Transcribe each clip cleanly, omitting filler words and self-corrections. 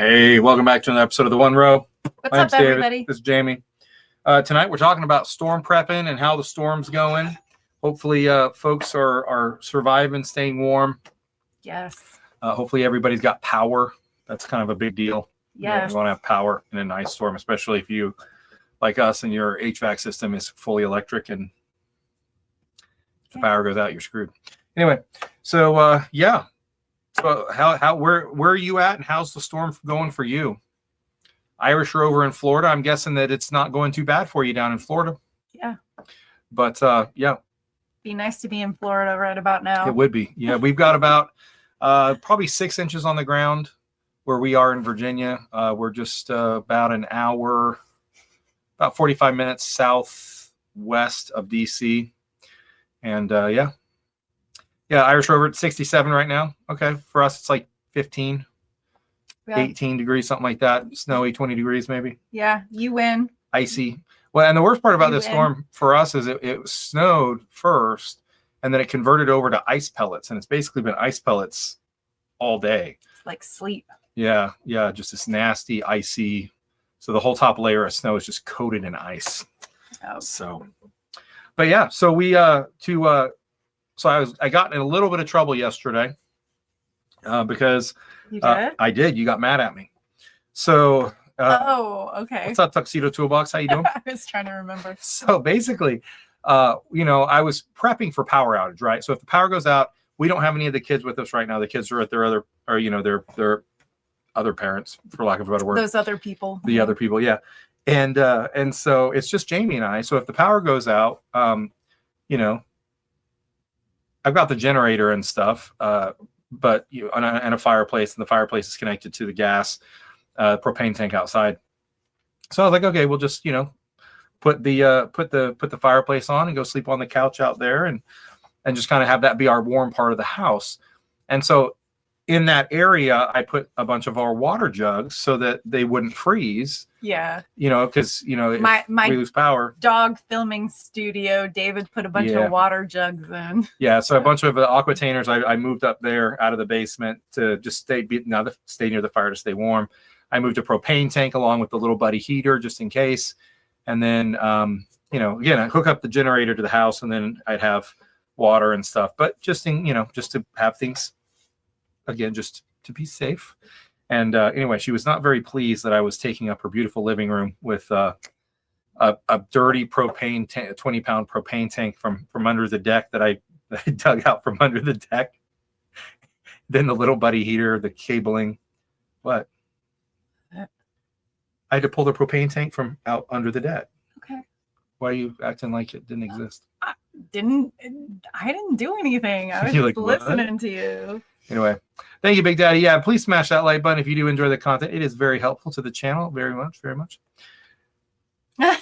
Hey, welcome back to another episode of The One Row. What's up, everybody? This is Jamie. Tonight we're talking about storm prepping and how the storm's going. Hopefully, folks are surviving, staying warm. Yes. Hopefully, everybody's got power. That's kind of a big deal. Yes. You want to have power in a nice storm, especially if you, like us, and your HVAC system is fully electric, and if the power goes out, you're screwed. Anyway, so yeah. So where are you at, and how's the storm going for you? Irish are over in Florida. I'm guessing that it's not going too bad for you down in Florida. Yeah. But yeah. Be nice to be in Florida right about now. It would be. Yeah, we've got about probably 6 inches on the ground where we are in Virginia. We're just about an hour, about 45 minutes southwest of DC. And yeah. Yeah, Irish are over at 67 right now. Okay, for us, it's like 15, 18 degrees, something like that. Snowy, 20 degrees maybe. Yeah, you win. Icy. Well, and the worst part about this storm for us is it snowed first, and then it converted over to ice pellets, and it's basically been ice pellets all day. It's like sleep. Yeah, just this nasty, icy. So the whole top layer of snow is just coated in ice. Oh. So, but yeah, so we So I got in a little bit of trouble yesterday because you did? I did. You got mad at me. So oh, okay. What's up, Tuxedo Toolbox? How you doing? I was trying to remember. So basically, I was prepping for power outage, right? So if the power goes out, we don't have any of the kids with us right now. The kids are at their their other parents, for lack of a better word. Those other people. The other people, yeah. And so it's just Jamie and I. So if the power goes out, I've got the generator and stuff, but and a fireplace, and the fireplace is connected to the gas propane tank outside. So I was like, okay, we'll just put the fireplace on and go sleep on the couch out there, and just kind of have that be our warm part of the house. And so in that area, I put a bunch of our water jugs so that they wouldn't freeze. Yeah. Because if we lose power. Dog filming studio, David put a bunch of water jugs in. Yeah, so a bunch of aquatainers I moved up there out of the basement to just stay near the fire to stay warm. I moved a propane tank along with the little buddy heater just in case. And then again, I hook up the generator to the house, and then I'd have water and stuff. But just to have things, again, just to be safe. And anyway, she was not very pleased that I was taking up her beautiful living room with a dirty propane 20-pound propane tank from under the deck that I dug out from under the deck. Then the little buddy heater, the cabling. What? I had to pull the propane tank from out under the deck. Okay. Why are you acting like it didn't exist? I didn't do anything. I was just listening to you. Anyway, thank you, Big Daddy. Yeah, please smash that like button if you do enjoy the content. It is very helpful to the channel. Very much, very much.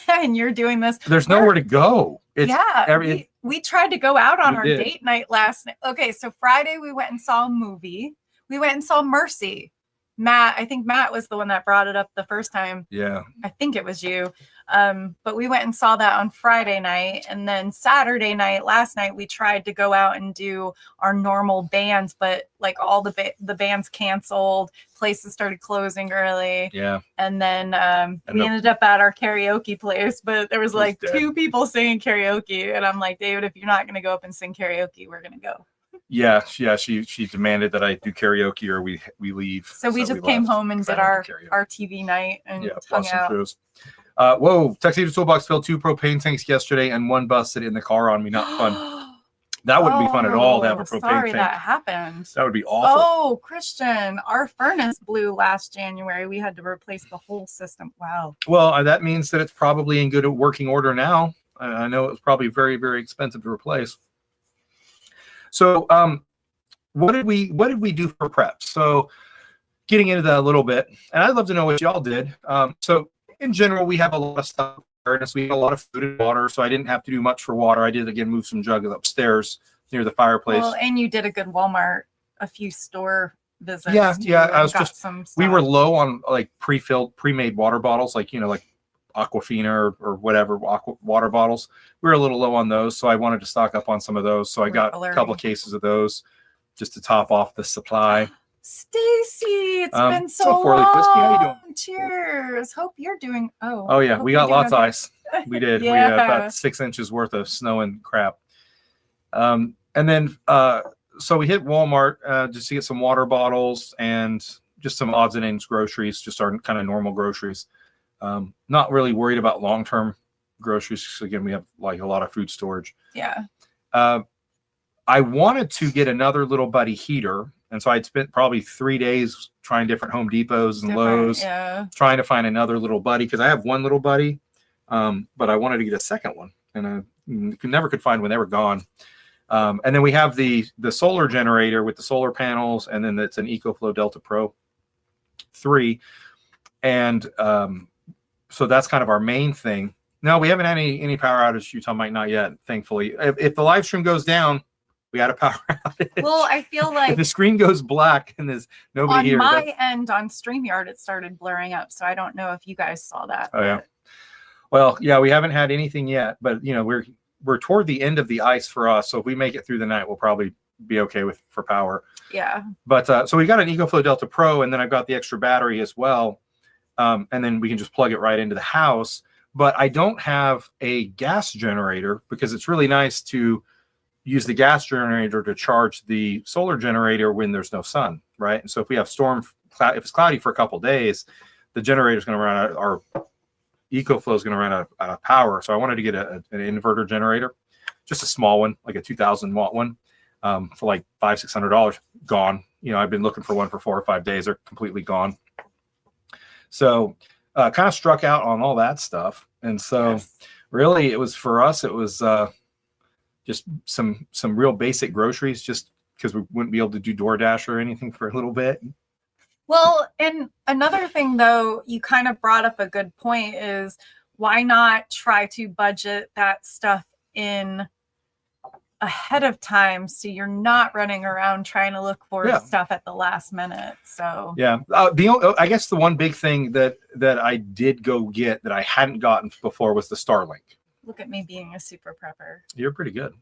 And you're doing this. There's nowhere to go. We tried to go out on our date night last night. Okay, so Friday we went and saw a movie. We went and saw Mercy. I think Matt was the one that brought it up the first time. Yeah. I think it was you. But we went and saw that on Friday night. And then Saturday night, last night, we tried to go out and do our normal bands, but like all the bands canceled. Places started closing early. Yeah. And then we ended up at our karaoke place, but there was like 2 people singing karaoke. And I'm like, David, if you're not going to go up and sing karaoke, we're going to go. Yeah. She demanded that I do karaoke or we leave. So we just came home and did our TV night and hung out. Shows. Whoa, Tuxedo Toolbox filled 2 propane tanks yesterday and 1 busted in the car on me. Not fun. That wouldn't be fun at all to have a propane tank. That happened. That would be awful. Oh, Christian, our furnace blew last January. We had to replace the whole system. Wow. Well, that means that it's probably in good working order now. I know it was probably very, very expensive to replace. So, what did we do for prep? So, getting into that a little bit, and I'd love to know what y'all did. So, in general, we have a lot of stuff. We have a lot of food and water, so I didn't have to do much for water. I did again move some jugs upstairs near the fireplace. Well, and you did a good Walmart, a few store visits. Yeah. I was we were low on like pre-made water bottles, like Aquafina or whatever water bottles. We were a little low on those, so I wanted to stock up on some of those. So I got a couple of cases of those just to top off the supply. Stacy, it's been so so Four Leaf Whiskey, how you doing? long. Cheers. Hope you're doing. Oh yeah, hope we you're got doing lots of okay. ice. We did. We Yeah. had about 6 inches worth of snow and crap. And then so we hit Walmart just to get some water bottles and just some odds and ends groceries, just our kind of normal groceries. Not really worried about long-term groceries. Again, we have like a lot of food storage. Yeah. I wanted to get another little buddy heater. And so I'd spent probably 3 days trying different Home Depots and Lowe's, trying to find another little buddy because I have one little buddy, but I wanted to get a second one, and I never could find one. They were gone. And then we have the solar generator with the solar panels, and then it's an EcoFlow Delta Pro 3. And so that's kind of our main thing. No, we haven't had any power outage, Utah might not yet, thankfully. If the live stream goes down, we had a power outage. Well, I feel like if the screen goes black and there's nobody on here. my end on StreamYard, it started blurring up. So I don't know if you guys saw that. Oh yeah. Well, yeah, we haven't had anything yet, but you know, we're toward the end of the ice for us. So if we make it through the night, we'll probably be okay for power. Yeah. But so we got an EcoFlow Delta Pro, and then I've got the extra battery as well. And then we can just plug it right into the house. But I don't have a gas generator because it's really nice to use the gas generator to charge the solar generator when there's no sun, right? And so if we have if it's cloudy for a couple of days, the generator is going to run out, our EcoFlow is going to run out of power. So I wanted to get an inverter generator, just a small one, like a 2,000 watt one, for like $500-$600. Gone. You know, I've been looking for one for 4 or 5 days. They're completely gone. So kind of struck out on all that stuff. And so really it was for us, it was just some real basic groceries, just because we wouldn't be able to do DoorDash or anything for a little bit. Well, and another thing though, you kind of brought up a good point, is why not try to budget that stuff in ahead of time so you're not running around trying to look for stuff at the last minute. So yeah, I guess the one big thing that I did go get that I hadn't gotten before was the Starlink. Look at me being a super prepper. You're pretty good.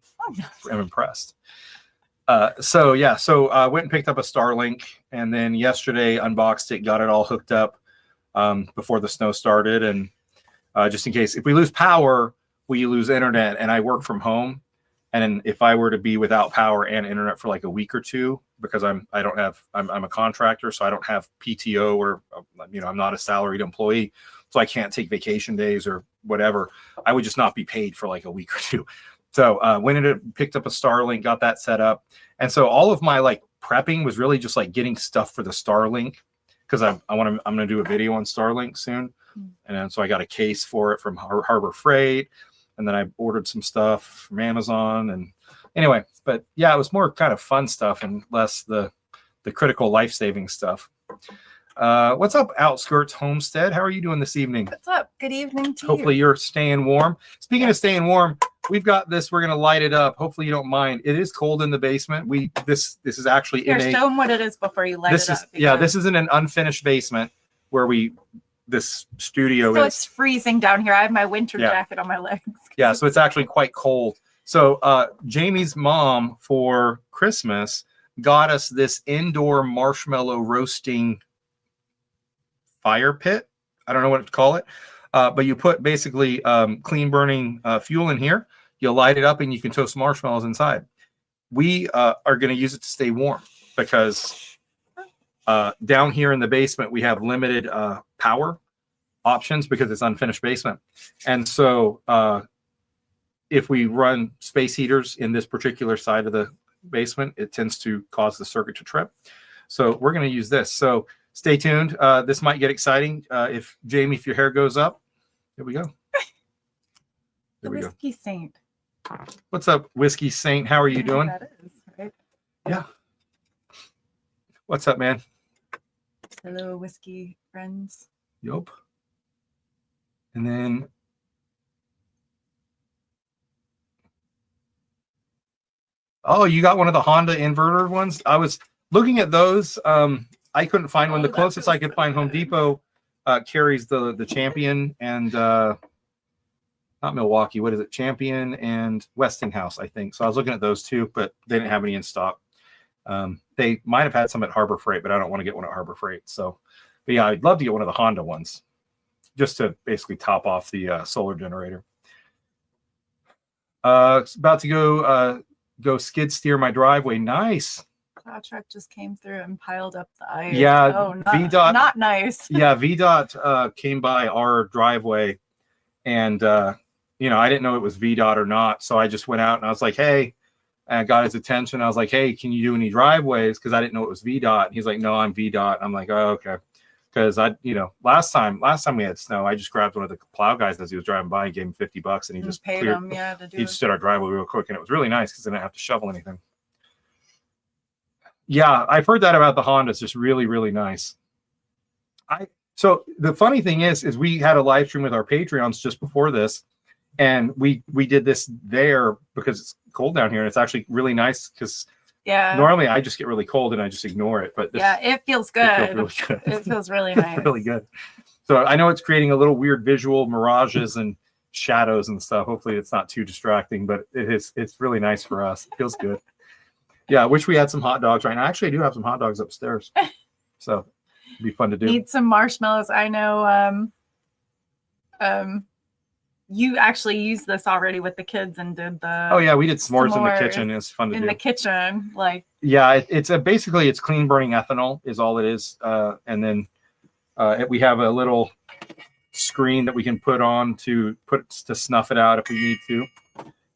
I'm impressed. So I went and picked up a Starlink, and then yesterday unboxed it, got it all hooked up before the snow started, and just in case if we lose power, we lose internet, and I work from home. And if I were to be without power and internet for like a week or two, because I'm a contractor, so I don't have PTO, or I'm not a salaried employee, so I can't take vacation days or whatever. I would just not be paid for like a week or two. So went in and picked up a Starlink, got that set up, and so all of my like prepping was really just like getting stuff for the Starlink, because I'm gonna do a video on Starlink soon, and then, so I got a case for it from Harbor Freight. And then I ordered some stuff from Amazon. And anyway, but yeah, it was more kind of fun stuff and less the critical life-saving stuff. What's up, Outskirts Homestead? How are you doing this evening? What's up? Good evening to you. Hopefully you're staying warm. Speaking of staying warm, we've got this. We're going to light it up. Hopefully you don't mind. It is cold in the basement. This is actually show them what it is before you light it up. Yeah, this is in an unfinished basement where this studio is. So it's freezing down here. I have my winter jacket on my legs. Yeah, so it's actually quite cold. So Jamie's mom for Christmas got us this indoor marshmallow roasting fire pit. I don't know what to call it, but you put basically clean burning fuel in here. You light it up and you can toast marshmallows inside. We are going to use it to stay warm because down here in the basement we have limited power options because it's unfinished basement. And so if we run space heaters in this particular side of the basement, it tends to cause the circuit to trip. So we're going to use this. So stay tuned. This might get exciting. If your hair goes up, here we go. The Whiskey Saint. What's up, Whiskey Saint? How are you doing? That is, right? Yeah. What's up, man? Hello, whiskey friends. Yup. And then you got one of the Honda inverter ones. I was looking at those. I couldn't find one. The closest I could find, Home Depot carries the Champion and not Milwaukee. What is it? Champion and Westinghouse, I think. So I was looking at those two, but they didn't have any in stock. they might have had some at Harbor Freight, but I don't want to get one at Harbor Freight. So, but yeah, I'd love to get one of the Honda ones just to basically top off the solar generator. About to go skid steer my driveway. Nice. Plow truck just came through and piled up the ice. Yeah, oh, VDOT, not nice. Yeah, VDOT came by our driveway, and you know, I didn't know it was VDOT or not, so I just went out and I was like, hey, and I got his attention. I was like, hey, can you do any driveways? Because I didn't know it was VDOT. And he's like, no, I'm VDOT. I'm like, oh, okay. Because you know, last time we had snow, I just grabbed one of the plow guys as he was driving by and gave him $50, and he just paid him, yeah, to do he it. just did our driveway real quick, and it was really nice because I didn't have to shovel anything. Yeah, I've heard that about the Honda. It's just really, really nice. So the funny thing is we had a live stream with our Patreons just before this, and we did this there because it's cold down here, and it's actually really nice because normally I just get really cold and I just ignore it, but this, it feels good. It feels really good. It feels really nice. It's really good. So I know it's creating a little weird visual mirages and shadows and stuff. Hopefully it's not too distracting, but it's really nice for us. It feels good. Yeah, I wish we had some hot dogs right now. Actually, I do have some hot dogs upstairs, so it'd be fun to do. Need some marshmallows. I know. You actually used this already with the kids and did the. Oh yeah, we did s'mores in the kitchen. It's fun to do. In the kitchen, like. Yeah, it's basically it's clean burning ethanol is all it is, and then we have a little screen that we can put on to snuff it out if we need to.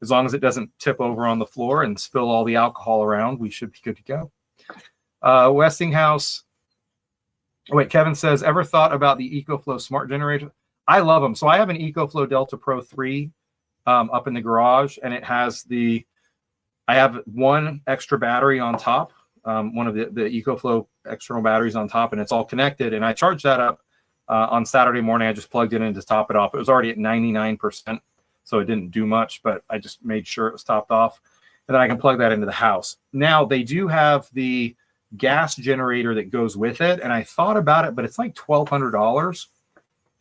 As long as it doesn't tip over on the floor and spill all the alcohol around, we should be good to go. Westinghouse. Oh, wait, Kevin says, ever thought about the EcoFlow smart generator? I love them. So I have an EcoFlow Delta Pro 3 up in the garage, and it has I have one extra battery on top, one of the EcoFlow external batteries on top, and it's all connected. And I charged that up on Saturday morning. I just plugged it in to top it off. It was already at 99%. So it didn't do much, but I just made sure it was topped off. And then I can plug that into the house. Now, they do have the gas generator that goes with it. And I thought about it, but it's like $1,200.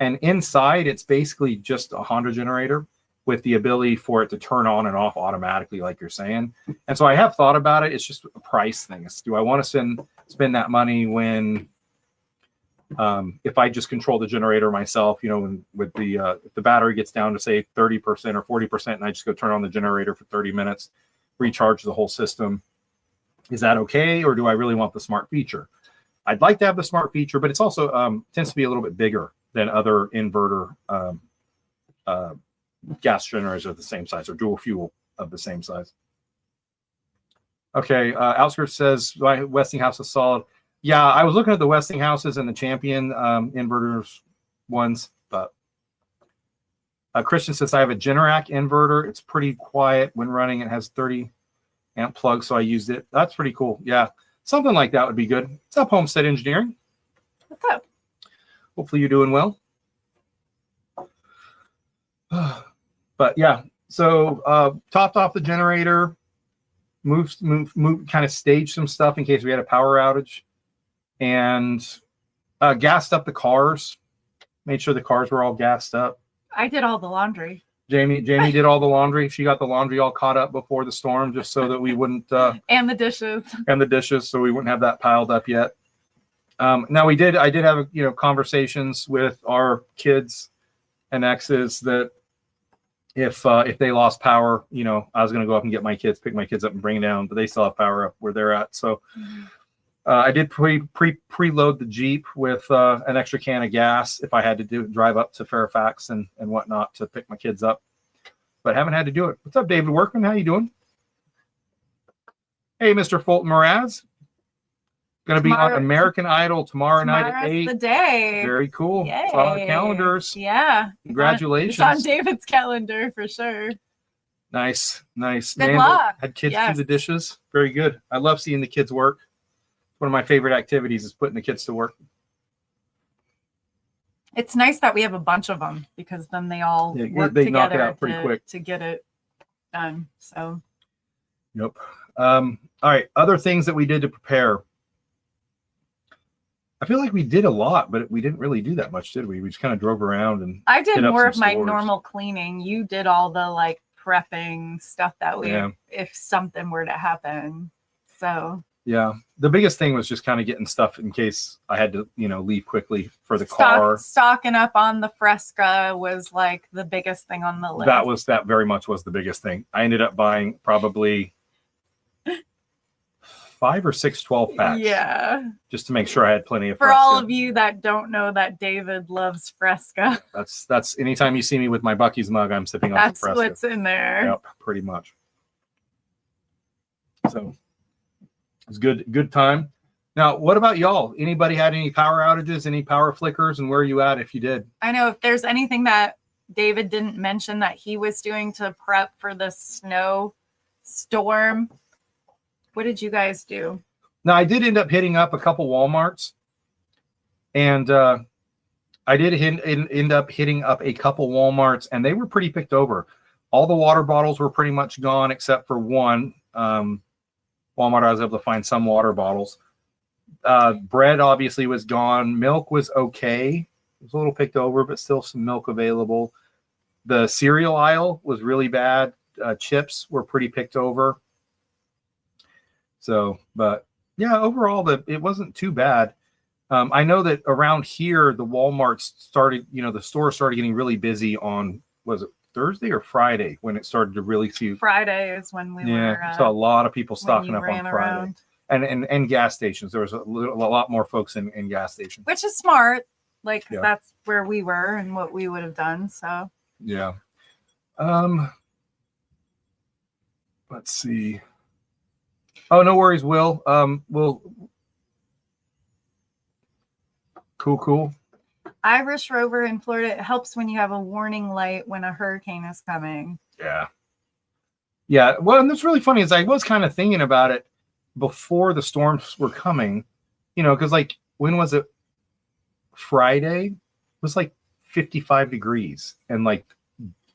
And inside, it's basically just a Honda generator with the ability for it to turn on and off automatically, like you're saying. And so I have thought about it. It's just a price thing. Do I want to spend that money when... if I just control the generator myself, you know, with if the battery gets down to say 30% or 40%, and I just go turn on the generator for 30 minutes, recharge the whole system, is that okay? Or do I really want the smart feature? I'd like to have the smart feature, but it's also tends to be a little bit bigger than other inverter gas generators of the same size or dual fuel of the same size. Okay, Outskirts says Westinghouse is solid. Yeah, I was looking at the Westinghouses and the Champion inverters ones, but Christian says I have a Generac inverter. It's pretty quiet when running. It has 30 amp plug, so I used it. That's pretty cool. Yeah, something like that would be good. What's up, Homestead Engineering? What's up? Hopefully you're doing well. But yeah, so topped off the generator, moved, kind of staged some stuff in case we had a power outage. And gassed up the cars, made sure the cars were all gassed up. I did all the laundry. Jamie did all the laundry. She got the laundry all caught up before the storm, just so that we wouldn't. And the dishes. And the dishes, so we wouldn't have that piled up yet. Now I did have conversations with our kids and exes that if they lost power, I was going to go up and get my kids, pick my kids up and bring them down, but they still have power up where they're at. So. I did preload the Jeep with an extra can of gas if I had to drive up to Fairfax and whatnot to pick my kids up, but haven't had to do it. What's up, David Workman? How you doing? Hey, Mr. Fulton Mraz. Going to be on American Idol tomorrow night at 8. The day. Very cool. Yay. It's on the calendars. Yeah. Congratulations. It's on David's calendar for sure. Nice. Good luck. Had kids do the dishes. Very good. I love seeing the kids work. One of my favorite activities is putting the kids to work. It's nice that we have a bunch of them because then they all work they together knock it out pretty quick to get it done. So. Yep. All right. Other things that we did to prepare. I feel like we did a lot, but we didn't really do that much, did we? We just kind of drove around and. I did more of my normal cleaning. You did all the prepping stuff that if something were to happen. So. Yeah. The biggest thing was just kind of getting stuff in case I had to, leave quickly for the car. Stocking up on the Fresca was like the biggest thing on the list. That very much was the biggest thing. I ended up buying probably 5 or 6 12 packs. Yeah. Just to make sure I had plenty of For Fresca. all of you that don't know that David loves Fresca. That's anytime you see me with my Buc-ee's mug, I'm sipping on some Fresca. That's what's in there. Yep, pretty much. So it's good time. Now, what about y'all? Anybody had any power outages, any power flickers, and where are you at if you did? I know if there's anything that David didn't mention that he was doing to prep for the snow storm. What did you guys do? Now, I did end up hitting up a couple Walmarts, and I did end up hitting up a couple Walmarts, and they were pretty picked over. All the water bottles were pretty much gone except for one. Walmart, I was able to find some water bottles. Bread obviously was gone. Milk was okay. It was a little picked over, but still some milk available. The cereal aisle was really bad. Chips were pretty picked over. So, but yeah, overall, it wasn't too bad. I know that around here, the Walmarts started, the store started getting really busy on, was it Thursday or Friday when it started to really see? Friday is when we were. Saw a lot of people stocking up on Friday. Around. And gas stations. There was a lot more folks in gas stations. Which is smart. Like, that's where we were and what we would have done. So, yeah. Let's see. Oh, no worries, Will. Cool. Irish Rover in Florida, it helps when you have a warning light when a hurricane is coming. Yeah. Well, and that's really funny is I was kind of thinking about it before the storms were coming, because like, when was it? Friday? It was like 55 degrees and like,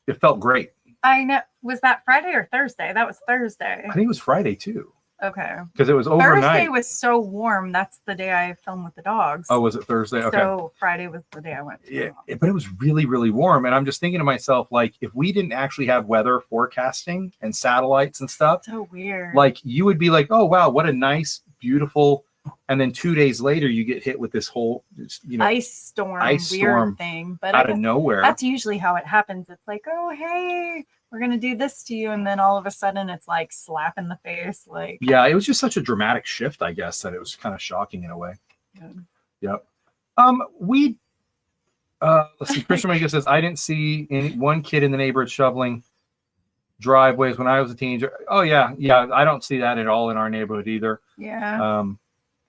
it felt great. I know. Was that Friday or Thursday? That was Thursday. I think it was Friday too. Okay. Because it was overnight. Thursday was so warm. That's the day I filmed with the dogs. Oh, was it Thursday? Okay. So Friday was the day I went. Yeah, but it was really, really warm. And I'm just thinking to myself, like, if we didn't actually have weather forecasting and satellites and stuff, so weird. Like, you would be like, oh, wow, what a nice, beautiful. And then 2 days later, you get hit with this whole, ice storm thing. But out of nowhere. That's usually how it happens. It's like, oh, hey, we're going to do this to you. And then all of a sudden it's like slap in the face. Like, yeah, it was just such a dramatic shift, I guess, that it was kind of shocking in a way. Yep. Let's see. Christian Mega says, I didn't see one kid in the neighborhood shoveling driveways when I was a teenager. Oh, yeah. I don't see that at all in our neighborhood either. Yeah.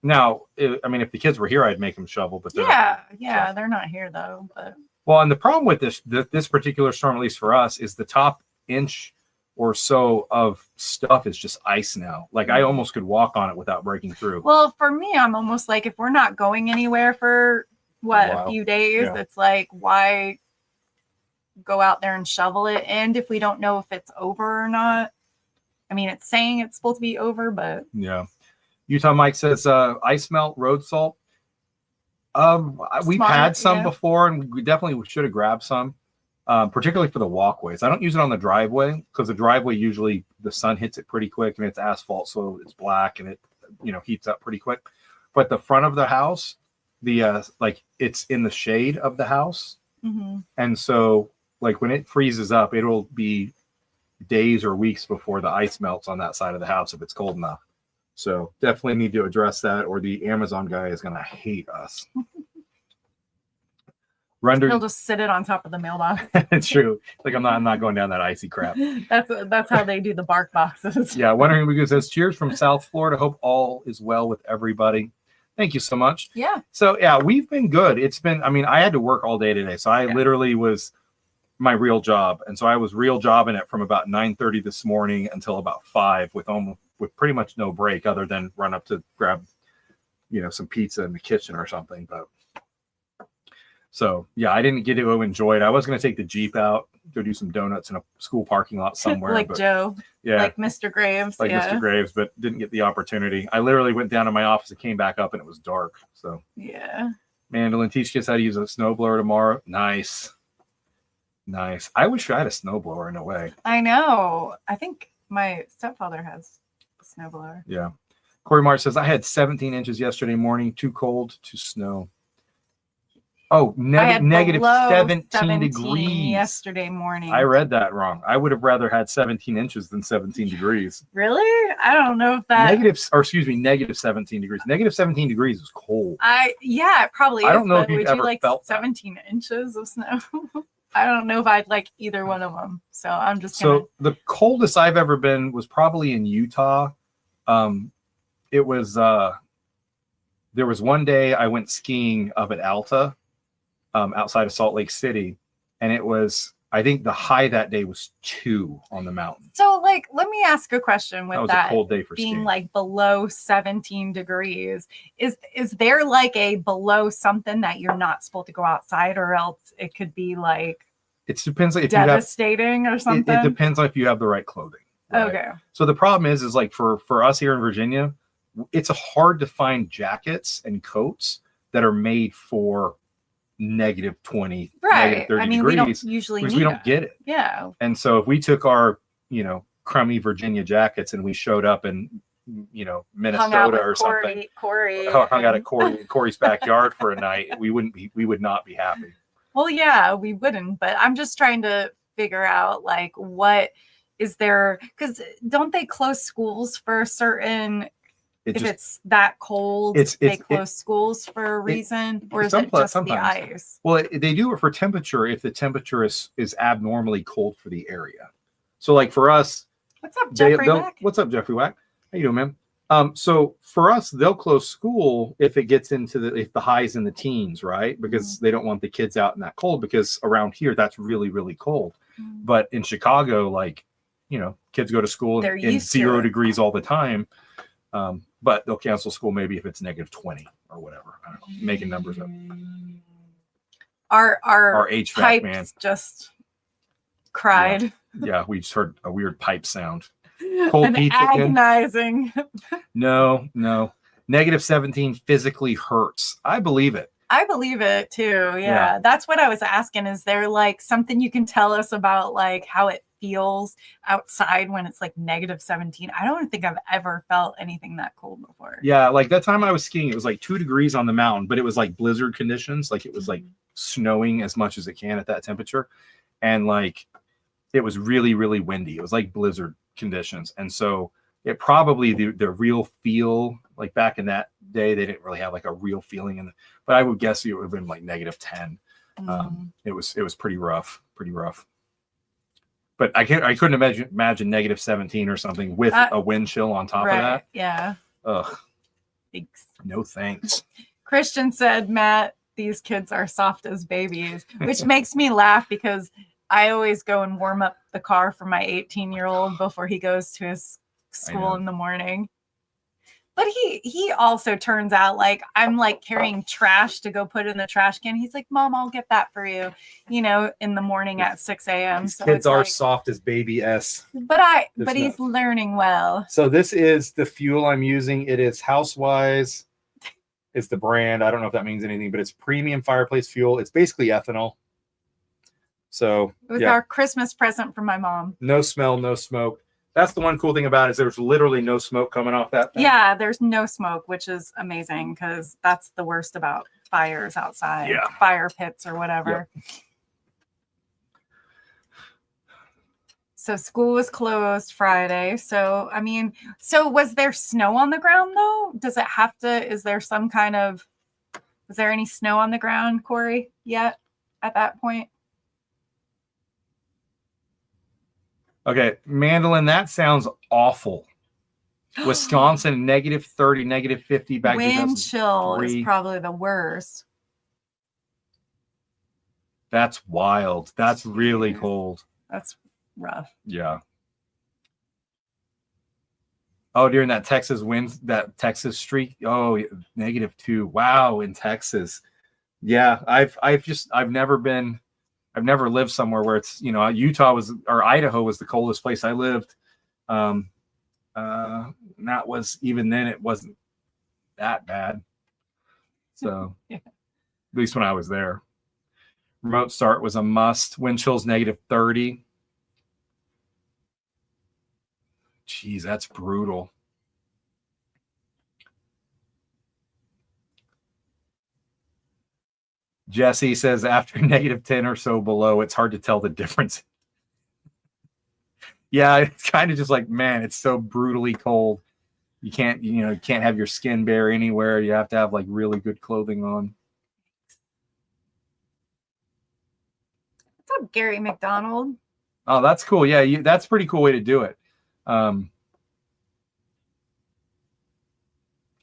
Now, if the kids were here, I'd make them shovel. But they're not here though. But well, and the problem with this particular storm, at least for us, is the top inch or so of stuff is just ice now. Like, I almost could walk on it without breaking through. Well, for me, I'm almost like, if we're not going anywhere for a few days, it's like, why go out there and shovel it? And if we don't know if it's over or not, I mean, it's saying it's supposed to be over, but yeah. Utah Mike says ice melt, road salt. We've had some before, and we definitely should have grabbed some, particularly for the walkways. I don't use it on the driveway because the driveway, usually the sun hits it pretty quick, and it's asphalt, so it's black and it heats up pretty quick. But the front of the house, it's in the shade of the house, and so like when it freezes up, it'll be days or weeks before the ice melts on that side of the house if it's cold enough. So definitely need to address that, or the Amazon guy is going to hate us. He'll just sit it on top of the mailbox. It's true. Like, I'm not going down that icy crap. That's how they do the bark boxes. Yeah. Wondering who says, cheers from South Florida. Hope all is well with everybody. Thank you so much. Yeah. So yeah, we've been good. It's been, I had to work all day today. So I literally was my real job. And so I was real jobbing it from about 9:30 this morning until about 5 with pretty much no break other than run up to grab, some pizza in the kitchen or something. But so, yeah, I didn't get to enjoy it. I was going to take the Jeep out, go do some donuts in a school parking lot somewhere. Like Joe. Yeah. Like Mr. Graves. Like Mr. Graves, but didn't get the opportunity. I literally went down to my office and came back up and it was dark. So, yeah. Mandolin, teach kids how to use a snowblower tomorrow. Nice. I wish I had a snowblower in a way. I know. I think my stepfather has snowblower. Yeah. Corey March says, I had 17 inches yesterday morning. Too cold to snow. Oh, I had negative below 17 degrees yesterday morning. I read that wrong. I would have rather had 17 inches than 17 degrees. Really? I don't know if that negative 17 degrees. Negative 17 degrees is cold. Yeah, it probably is. I don't know if you've would ever you like felt 17 inches of snow? I don't know if I'd like either one of them. So I'm just gonna. So the coldest I've ever been was probably in Utah. It was there was one day I went skiing up at Alta, outside of Salt Lake City, and it was, I think the high that day was 2 on the mountain. So like, let me ask a question with that was a cold day for being skiing. like below 17 degrees. Is there like a below something that you're not supposed to go outside, or else it could be like it depends if devastating or something? It depends on if you have the right clothing. Right? Okay. So the problem is like for us here in Virginia, it's hard to find jackets and coats that are made for negative 20, negative 30 degrees. We don't usually because we don't get it. Yeah. And so if we took our, crummy Virginia jackets and we showed up in, Minnesota or something, hung out at Corey's backyard for a night, we would not be happy. Well, yeah, we wouldn't, but I'm just trying to figure out like what is there, because don't they close schools for a certain it's that cold, they close schools for a reason, or is it just the ice? Well, they do it for temperature if the temperature is abnormally cold for the area. So, like for us, what's up, Jeffrey Wack? What's up, Jeffrey Wack? How you doing, man? So for us, they'll close school if it gets into if the highs in the teens, right? Because they don't want the kids out in that cold. Because around here, that's really, really cold. But in Chicago, like kids go to school in 0 degrees all the time. But they'll cancel school maybe if it's negative 20 or whatever. I don't know, making numbers up. Our HVAC man just cried. Yeah, we just heard a weird pipe sound. Cold pizza. Agonizing. No. Negative 17 physically hurts. I believe it. I believe it too. Yeah. That's what I was asking. Is there like something you can tell us about like how it feels outside when it's like negative 17? I don't think I've ever felt anything that cold before. Yeah, like that time I was skiing, it was like 2 degrees on the mountain, but it was like blizzard conditions. Like it was like snowing as much as it can at that temperature. And like it was really, really windy. It was like blizzard conditions. And so it probably the real feel, like back in that day, they didn't really have like a real feeling but I would guess it would have been like negative 10. It was pretty rough. But I couldn't imagine negative 17 or something with a wind chill on top of that. Yeah. Ugh. Thanks. No thanks. Christian said, Matt, these kids are soft as babies, which makes me laugh because I always go and warm up the car for my 18-year-old before he goes to his school in the morning. But he also turns out like I'm like carrying trash to go put in the trash can. He's like, Mom, I'll get that for you, in the morning at 6 a.m. So kids are like, soft as baby S. But he's learning well. So this is the fuel I'm using. It is Housewise. It's the brand. I don't know if that means anything, but it's premium fireplace fuel. It's basically ethanol. So it was our Christmas present from my mom. No smell, no smoke. That's the one cool thing about it is there's literally no smoke coming off that thing. Yeah, there's no smoke, which is amazing because that's the worst about fires outside. Yeah. Fire pits or whatever. Yep. So school was closed Friday. So, was there snow on the ground though? Does it have to, is there any snow on the ground, Corey, yet at that point? Okay, Mandolin, that sounds awful. Wisconsin, negative 30, negative 50 back. Wind chill is probably the worst. That's wild. That's really cold. That's rough. Yeah. Oh, during that Texas wind, that Texas streak. Oh, -2. Wow, in Texas. Yeah, I've never lived somewhere where it's, Utah or Idaho was the coldest place I lived. That was, even then it wasn't that bad. So yeah. At least when I was there. Remote start was a must. Wind chills -30. Jeez, that's brutal. Jesse says after -10 or so below, it's hard to tell the difference. Yeah, it's kind of just like, man, it's so brutally cold. You can't have your skin bare anywhere. You have to have like really good clothing on. What's up, Gary McDonald? Oh, that's cool. Yeah, that's a pretty cool way to do it.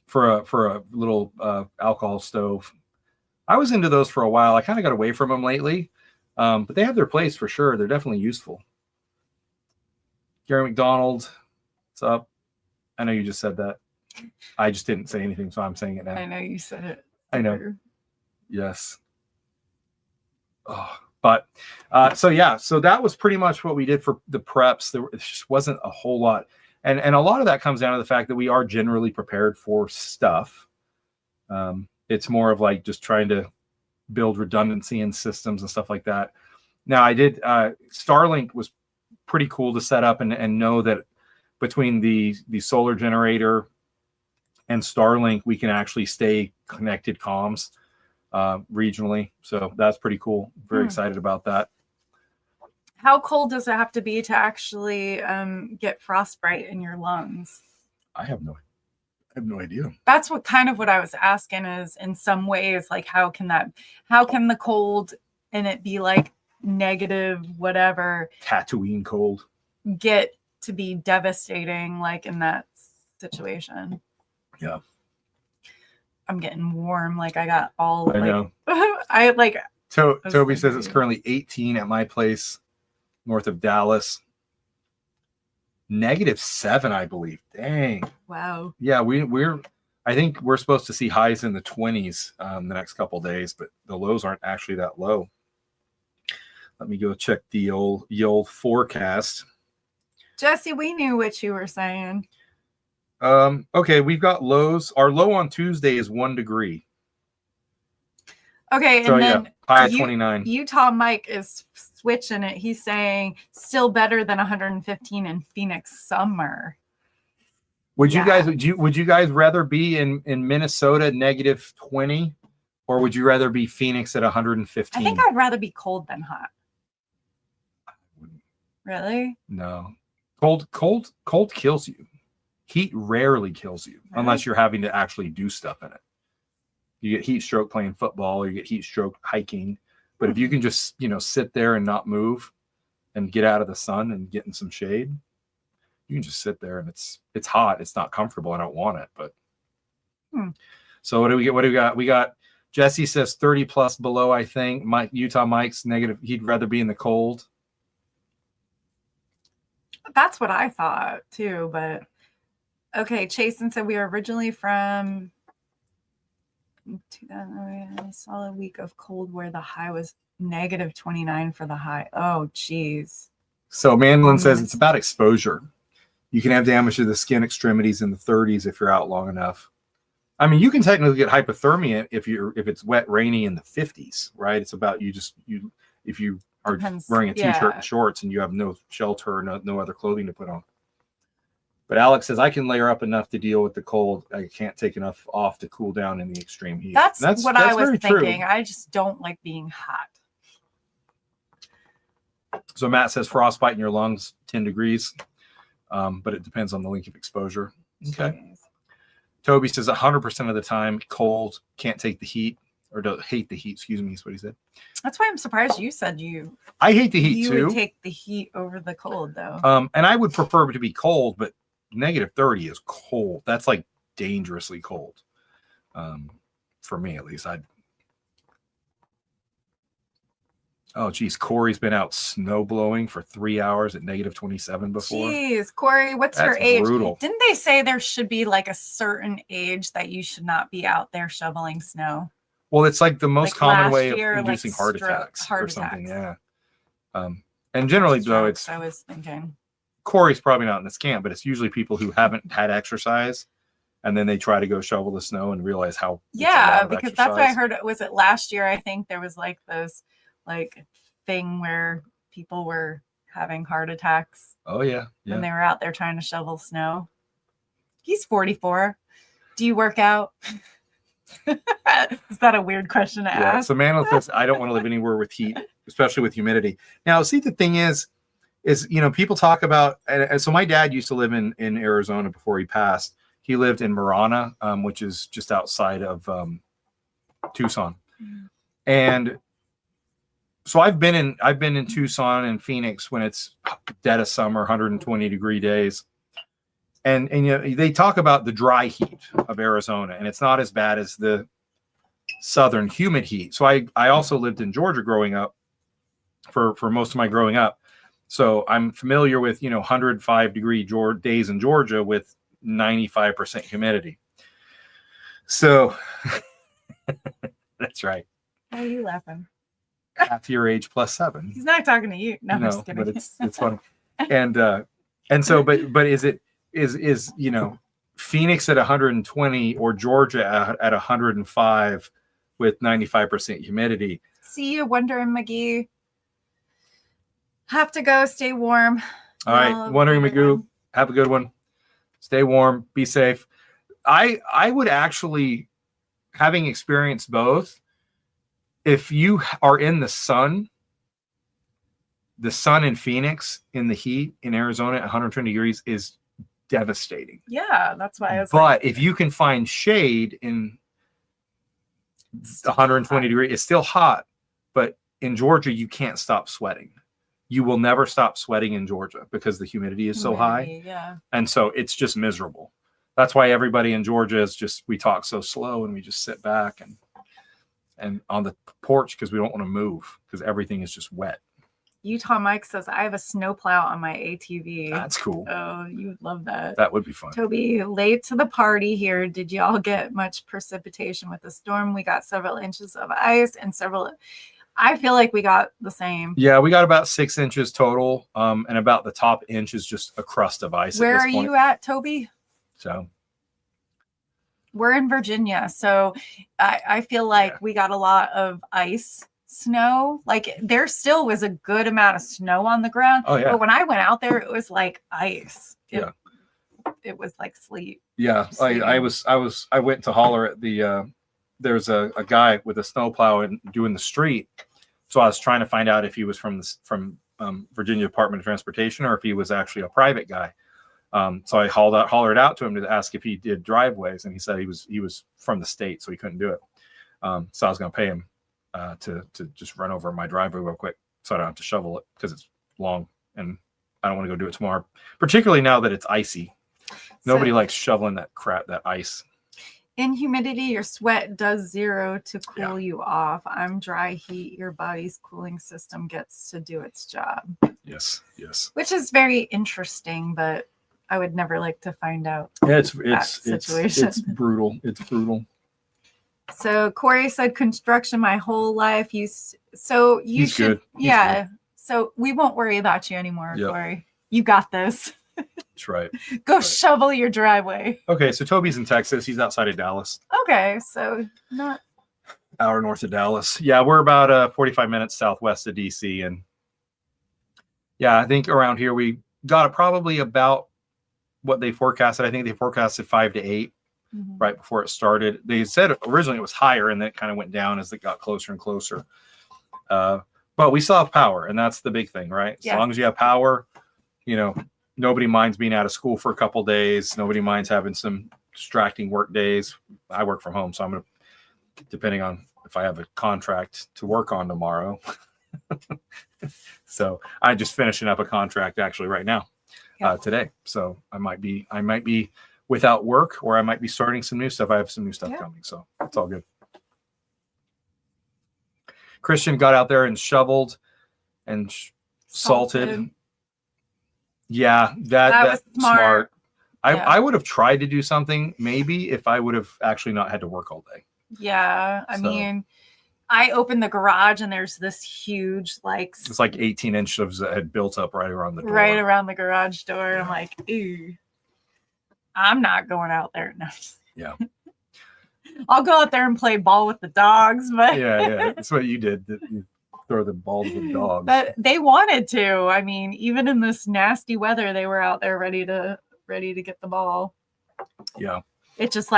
For a little alcohol stove. I was into those for a while. I kind of got away from them lately, but they have their place for sure. They're definitely useful. Gary McDonald, what's up? I know you just said that. I just didn't say anything, so I'm saying it now. I know you said it. I know. Yes. Oh, but so that was pretty much what we did for the preps. There just wasn't a whole lot. And a lot of that comes down to the fact that we are generally prepared for stuff. It's more of like just trying to build redundancy in systems and stuff like that. Now, I did Starlink was pretty cool to set up and know that between the solar generator and Starlink, we can actually stay connected comms regionally. So that's pretty cool. Very excited about that. How cold does it have to be to actually get frostbite in your lungs? I have no idea. That's what I was asking is in some ways, like how can the cold and it be like negative, whatever, Tatooine cold get to be devastating, like in that situation. Yeah. I'm getting warm. Like I got all I know. I like Toby says it's currently 18 at my place north of Dallas. -7, I believe. Dang. Wow. Yeah, I think we're supposed to see highs in the 20s the next couple days, but the lows aren't actually that low. Let me go check the old forecast. Jesse, we knew what you were saying. Okay, we've got lows. Our low on Tuesday is 1 degree. Okay, and then high 29. Utah Mike is switching it. He's saying still better than 115 in Phoenix summer. Would you guys rather be in Minnesota -20, or would you rather be Phoenix at 115? I think I'd rather be cold than hot. Really? No. Cold kills you. Heat rarely kills you unless you're having to actually do stuff in it. You get heat stroke playing football, or you get heat stroke hiking. But if you can just, sit there and not move and get out of the sun and get in some shade, you can just sit there and it's hot. It's not comfortable. I don't want it, but So what do we get? What do we got? We got Jesse says 30 plus below, I think. Utah Mike's negative. He'd rather be in the cold. That's what I thought too, but okay. Chasen said we are originally from 2000. I saw a week of cold where the high was -29 for the high. Oh, geez. So Mandolin says it's about exposure. You can have damage to the skin extremities in the 30s if you're out long enough. I mean, you can technically get hypothermia if it's wet, rainy in the 50s, right? It's about if you are wearing a t-shirt and shorts and you have no shelter, no other clothing to put on. But Alex says I can layer up enough to deal with the cold. I can't take enough off to cool down in the extreme heat. That's what I was thinking. True. I just don't like being hot. So Matt says frostbite in your lungs, 10 degrees. But it depends on the length of exposure. Okay. Jeez. Toby says 100% of the time, cold, can't take the heat, or don't hate the heat, excuse me, is what he said. That's why I'm surprised you said I hate the heat too. You would take the heat over the cold though. And I would prefer it to be cold, but -30 is cold. That's like dangerously cold. For me at least. Oh, geez. Corey's been out snow blowing for 3 hours at -27 before. Jeez, Corey, what's your age? Brutal. Didn't they say there should be like a certain age that you should not be out there shoveling snow? Well, it's like the most common way of inducing heart attacks. Something. Yeah. And generally, though, I was thinking. Corey's probably not in this camp, but it's usually people who haven't had exercise. And then they try to go shovel the snow and realize how. Yeah, because that's what I heard. Was it last year? I think there was like those thing where people were having heart attacks. Oh yeah. When they were out there trying to shovel snow. He's 44. Do you work out? Is that a weird question to Yeah. ask? So Manuel says, I don't want to live anywhere with heat, especially with humidity. Now, see, the thing is, people talk about, and so my dad used to live in Arizona before he passed. He lived in Marana, which is just outside of Tucson. And so I've been in Tucson and Phoenix when it's dead of summer, 120-degree days. And they talk about the dry heat of Arizona, and it's not as bad as the southern humid heat. So I also lived in Georgia growing up for most of my growing up. So I'm familiar with 105-degree days in Georgia with 95% humidity. So that's right. Why are you laughing? Half your age plus 7. He's not talking to you. No, I'm just kidding. But it's funny. And so but is Phoenix at 120 or Georgia at 105 with 95% humidity? See you wondering, McGee. Have to go. Stay warm. All right, wondering Magoo. Have a good one. Stay warm. Be safe. I would actually, having experienced both, if you are in the sun in Phoenix in the heat in Arizona at 120 degrees is devastating. Yeah, that's why I was. But if you can find shade in 120 degrees, it's still hot. But in Georgia, you can't stop sweating. You will never stop sweating in Georgia because the humidity is so high. Yeah. And so it's just miserable. That's why everybody in Georgia is we talk so slow and we just sit back and on the porch because we don't want to move because everything is just wet. Utah Mike says, I have a snowplow on my ATV. That's cool. Oh, you would love that. That would be fun. Toby, late to the party here. Did y'all get much precipitation with the storm? We got several inches of ice and I feel like we got the same. Yeah, we got about 6 inches total. And about the top inch is just a crust of ice. Where are you at, Toby? So we're in Virginia. So I feel like we got a lot of snow. Like there still was a good amount of snow on the ground. Oh, yeah. But when I went out there, it was like ice. It was like sleet. Yeah. I went to holler at the there's a guy with a snowplow and doing the street. So I was trying to find out if he was from Virginia Department of Transportation or if he was actually a private guy. So I hollered out to him to ask if he did driveways, and he said he was from the state, so he couldn't do it. So I was going to pay him to just run over my driveway real quick, so I don't have to shovel it because it's long, and I don't want to go do it tomorrow. Particularly now that it's icy. Nobody likes shoveling that ice. In humidity, your sweat does 0 to cool you off. I'm dry heat. Your body's cooling system gets to do its job. Yes. Which is very interesting, but I would never like to find out. Yeah, it's brutal. It's brutal. So Corey said construction my whole life. He's good. Yeah. So we won't worry about you anymore, Corey. You got this. That's right. Go shovel your driveway. Okay, so Toby's in Texas. He's outside of Dallas. Okay, so not hour north of Dallas. Yeah, we're about 45 minutes southwest of DC, and yeah, I think around here we got it probably about what they forecasted. I think they forecasted 5 to 8 right before it started. They said originally it was higher, and then it kind of went down as it got closer and closer. But we still have power, and that's the big thing, right? As long as you have power, nobody minds being out of school for a couple of days. Nobody minds having some distracting work days. I work from home, so I'm going to, depending on if I have a contract to work on tomorrow. So I'm just finishing up a contract actually right now, today. So I might be without work, or I might be starting some new stuff. I have some new stuff coming, so it's all good. Christian got out there and shoveled and salted. Yeah, that was smart. I would have tried to do something maybe if I would have actually not had to work all day. Yeah, I mean, I opened the garage and there's this huge it's like 18 inches that had built up right around the door. Right around the garage door. And I'm like, ew, I'm not going out there. No. Yeah. I'll go out there and play ball with the dogs, but yeah, that's what you did. You throw the balls with dogs. But they wanted to. I mean, even in this nasty weather, they were out there ready to get the ball. Yeah. It just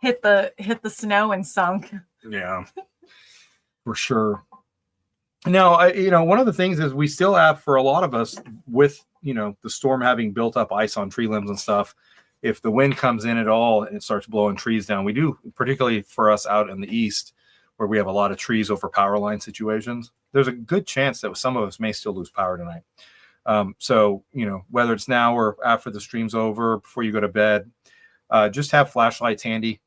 hit the snow and sunk. Yeah, for sure. Now, one of the things is we still have, for a lot of us, with, the storm having built up ice on tree limbs and stuff, if the wind comes in at all and it starts blowing trees down, we do, particularly for us out in the east, where we have a lot of trees over power line situations, there's a good chance that some of us may still lose power tonight. So, whether it's now or after the stream's over, before you go to bed, just have flashlights handy.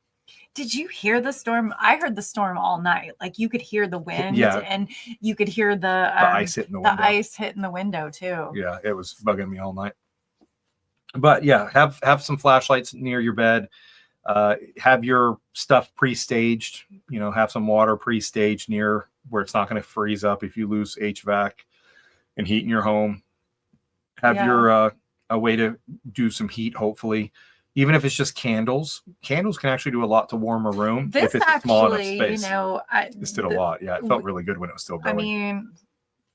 Did you hear the storm? I heard the storm all night. Like you could hear the wind, and you could hear the ice hitting the window. The ice hitting the window too. Yeah, it was bugging me all night. But yeah, have some flashlights near your bed. Have your stuff pre-staged. Have some water pre-staged near where it's not going to freeze up if you lose HVAC and heat in your home. Have your a way to do some heat, hopefully. Even if it's just candles can actually do a lot to warm a room. This if it's actually, a small enough space. This did a lot. Yeah, it felt really good when it was still going. I mean,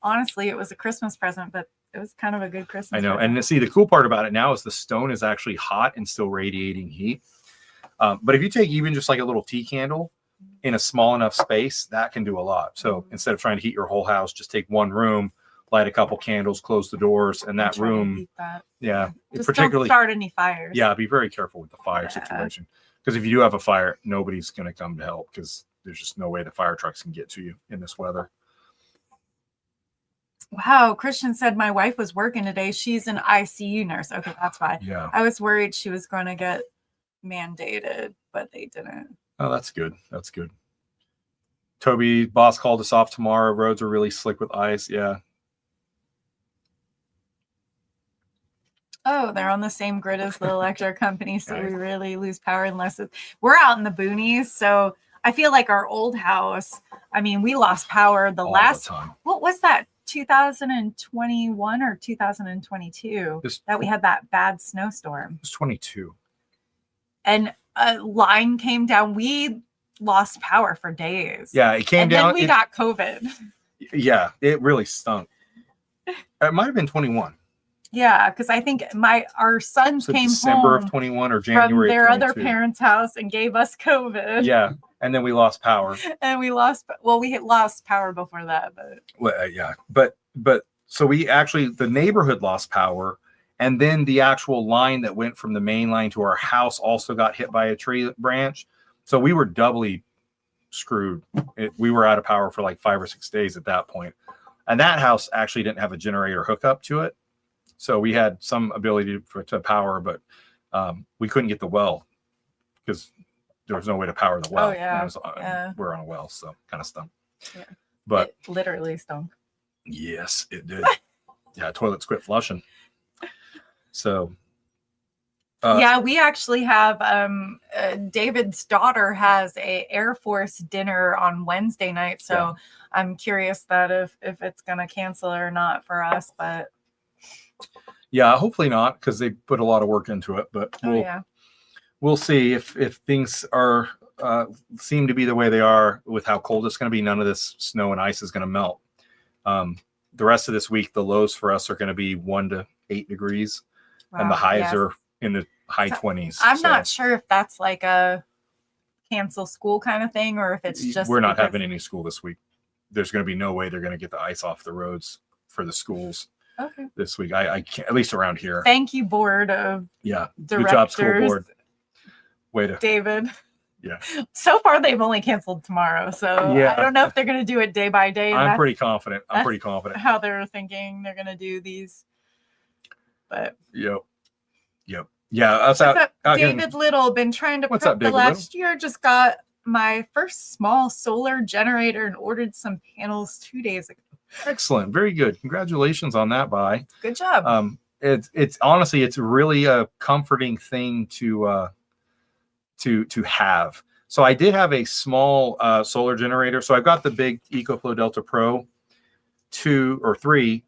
honestly, it was a Christmas present, but it was kind of a good Christmas I know. present. And see, the cool part about it now is the stone is actually hot and still radiating heat. But if you take even just like a little tea candle in a small enough space, that can do a lot. So instead of trying to heat your whole house, just take one room, light a couple candles, close the doors, and that room. Yeah. Just particularly, don't start any fires. Yeah, be very careful with the fire situation. Because if you do have a fire, nobody's going to come to help because there's just no way the fire trucks can get to you in this weather. Wow. Christian said my wife was working today. She's an ICU nurse. Okay, that's why. Yeah. I was worried she was going to get mandated, but they didn't. Oh, that's good. That's good. Toby, boss called us off tomorrow. Roads are really slick with ice. Yeah. Oh, they're on the same grid as the electric company, so we really lose power unless we're out in the boonies. So I feel like our old house, I mean, we lost power all the time. What was that, 2021 or 2022 that we had that bad snowstorm? It was 22. And a line came down. We lost power for days. Yeah, it came down. And then we got COVID. Yeah, it really stunk. It might have been 21. Yeah, because I think our sons came December home of 21 or January from their of other parents' house and gave us COVID. Yeah, and then we lost power. And we lost power before that, but yeah, but so we actually, the neighborhood lost power, and then the actual line that went from the main line to our house also got hit by a tree branch. So we were doubly screwed. We were out of power for like 5 or 6 days at that point, and that house actually didn't have a generator hookup to it. So we had some ability to power, but we couldn't get the well because there was no way to power the well. Oh, yeah. We're on a well, so kind of stunk. Yeah. But it literally stunk. Yes, it did. Yeah, toilets quit flushing. So. Yeah, we actually have David's daughter has a Air Force dinner on Wednesday night. So I'm curious that if it's going to cancel or not for us, but. Yeah, hopefully not, because they put a lot of work into it. But we'll see if things are seem to be the way they are with how cold it's going to be. None of this snow and ice is going to melt. The rest of this week, the lows for us are going to be 1 to 8 degrees, and the highs are in the high 20s. I'm not sure if that's like a cancel school kind of thing, or if it's just we're not having any school this week. There's going to be no way they're going to get the ice off the roads for the schools. Okay. This week, I can't, at least around here. Thank you, board of directors. Good job, school board. Way to David. Yeah. So far, they've only canceled tomorrow, so I don't know if they're going to do it day by day. I'm pretty confident. How they're thinking they're going to do these, but. Yep. Yeah, us out David Little, been trying to prep the last year. Just got my first small solar generator and ordered some panels 2 days ago. Excellent. Very good. Congratulations on that, Bye. Good job. It's honestly, it's really a comforting thing to have. So I did have a small solar generator. So I've got the big EcoFlow Delta Pro 2 or 3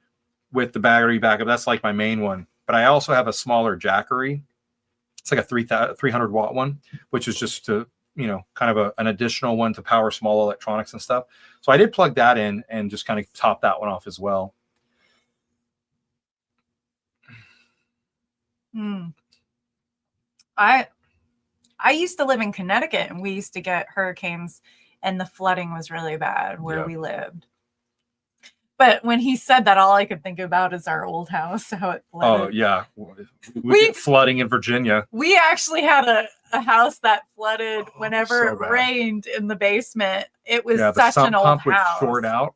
with the battery backup. That's like my main one. But I also have a smaller Jackery. It's like a 300 watt one, which is just to, kind of an additional one to power small electronics and stuff. So I did plug that in and just kind of top that one off as well. I I used to live in Connecticut, and we used to get hurricanes, and the flooding was really bad where we lived. But when he said that, all I could think about is our old house, how it flooded. Oh yeah, we get flooding in Virginia. We actually had a house that flooded whenever so it bad. rained in the basement. It was the such sump an old pump would house. short out.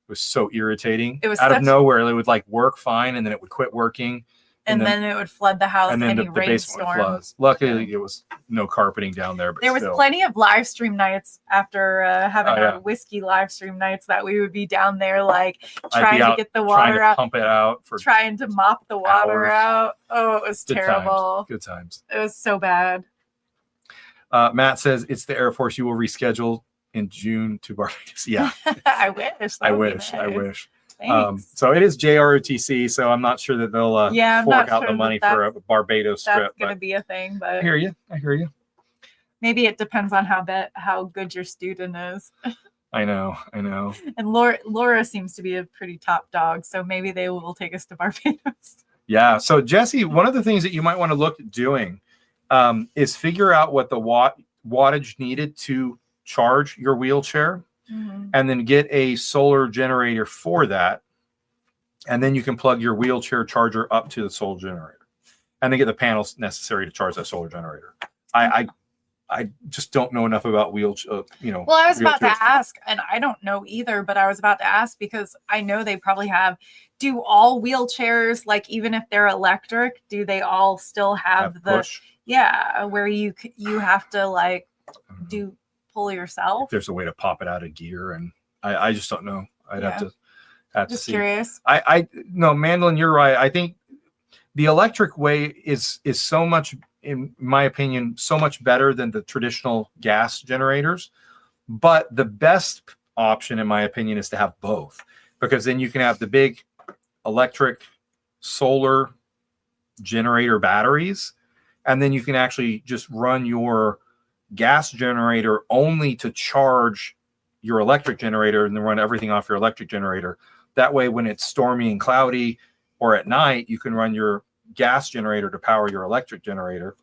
It was so irritating. It was out of such- nowhere. It would like work fine, and then it would quit working. And then it would flood the house. And then any the basement would rainstorm. flood. Luckily, it was no carpeting down there. But There was still. plenty of live stream nights after having yeah. our whiskey live stream nights that we would be down there like I'd trying be to out get the trying water to out, pump it out for trying to mop the water hours. out. Oh, it was Good terrible. times. Good times. It was so bad. Matt says it's the Air Force. You will reschedule in June to Barbados. Yeah, I wish. I That would be wish. I nice. wish. Thanks. So it is JROTC, so I'm not sure that they'll I'm not fork out sure the money that for a Barbados that's trip. going to But be a thing, I but hear you. I hear you. maybe it depends on how good your student is. I know. I know. And Laura seems to be a pretty top dog, so maybe they will take us to Barbados. Yeah. So Jesse, one of the things that you might want to look at doing is figure out what the wattage needed to charge your wheelchair, and then get a solar generator for that. And then you can plug your wheelchair charger up to the solar generator, and then get the panels necessary to charge that solar generator. I just don't know enough about wheelchair. Well, I was about to wheelchairs. ask, and I don't know either, but I was about to ask because I know they probably have. Do all wheelchairs, like even if they're electric, do they all still have the push. where you have to like pull yourself? If there's a way to pop it out of gear, and I just don't know. I'd have to Just see. curious. No, Mandolin, you're right. I think the electric way is so much, in my opinion, so much better than the traditional gas generators. But the best option, in my opinion, is to have both, because then you can have the big electric solar generator batteries, and then you can actually just run your gas generator only to charge your electric generator, and then run everything off your electric generator. That way, when it's stormy and cloudy or at night, you can run your gas generator to power your electric generator.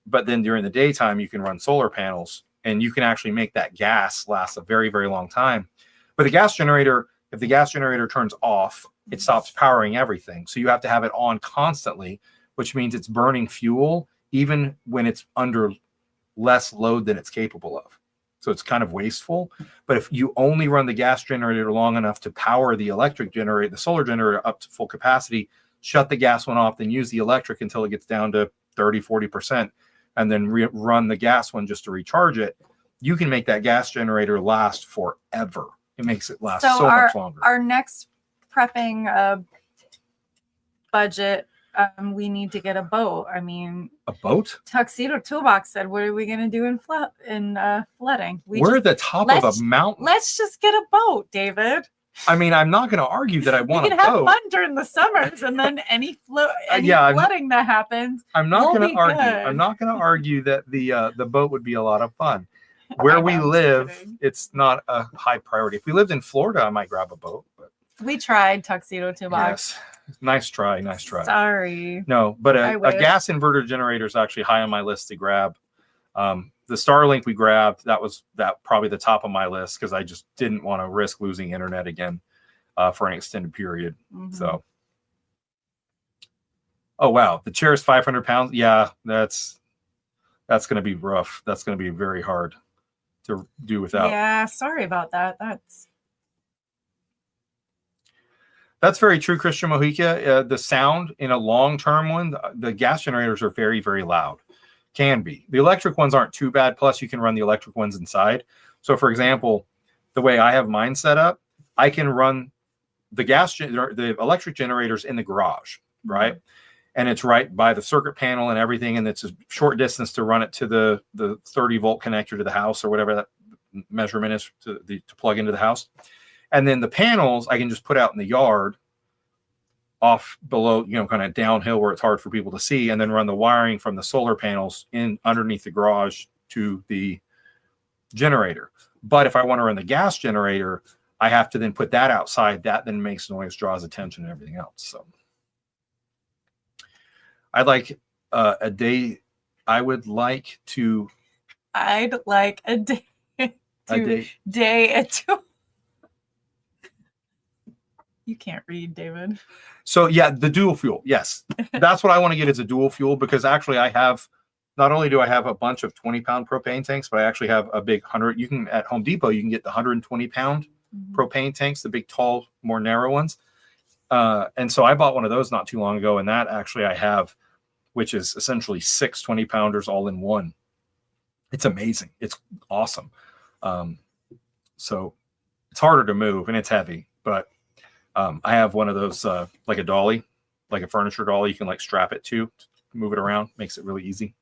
But then during the daytime, you can run solar panels, and you can actually make that gas last a very, very long time. But the gas generator, if the gas generator turns off, it stops powering everything. So you have to have it on constantly, which means it's burning fuel even when it's under less load than it's capable of. So it's kind of wasteful. But if you only run the gas generator long enough to power the electric generator, the solar generator up to full capacity, shut the gas one off, then use the electric until it gets down to 30, 40%, and then run the gas one just to recharge it, you can make that gas generator last forever. It makes it last so much longer. Our next prepping budget, we need to get a boat. I mean, a boat? Tuxedo Toolbox said, "What are we going to do in flooding? We're at the top of a mountain. Let's just get a boat, David." I mean, I'm not going to argue that I want we can a have boat. fun during the summers, and then any flooding that happens. I'm not going to argue. Good. I'm not going to argue that the boat would be a lot of fun. Where we live, it's not a high priority. If we lived in Florida, I might grab a boat. But we tried Tuxedo Toolbox. Yes. Nice try. Nice try. Sorry. No, but a gas inverter generator is actually high on my list to grab. The Starlink we grabbed, that probably the top of my list, because I just didn't want to risk losing internet again for an extended period. So, oh wow, the chair is 500 pounds. Yeah, that's going to be rough. That's going to be very hard to do without. Yeah, sorry about that. That's very true, Christian Mojica. The sound in a long-term one, the gas generators are very, very loud. Can be. The electric ones aren't too bad. Plus, you can run the electric ones inside. So, for example, the way I have mine set up, I can run the electric generators in the garage, right? And it's right by the circuit panel and everything, and it's a short distance to run it to the 30-volt connector to the house, or whatever that measurement is to plug into the house. And then the panels I can just put out in the yard off below, kind of downhill where it's hard for people to see, and then run the wiring from the solar panels in underneath the garage to the generator. But if I want to run the gas generator, I have to then put that outside. That then makes noise, draws attention, and everything else. So I'd like a day I would like to I'd like a day at two. You can't read, David. So yeah, the dual fuel. Yes, that's what I want to get is a dual fuel, because actually I have, not only do I have a bunch of 20-pound propane tanks, but I actually have a big 100. You can at Home Depot, you can get the 120-pound propane tanks, the big, tall, more narrow ones. And so I bought one of those not too long ago, and that actually I have, which is essentially 6 20-pounders all in one. It's amazing. It's awesome. So it's harder to move and it's heavy, but I have one of those like a dolly, like a furniture dolly. You can like strap it to move it around. Makes it really easy.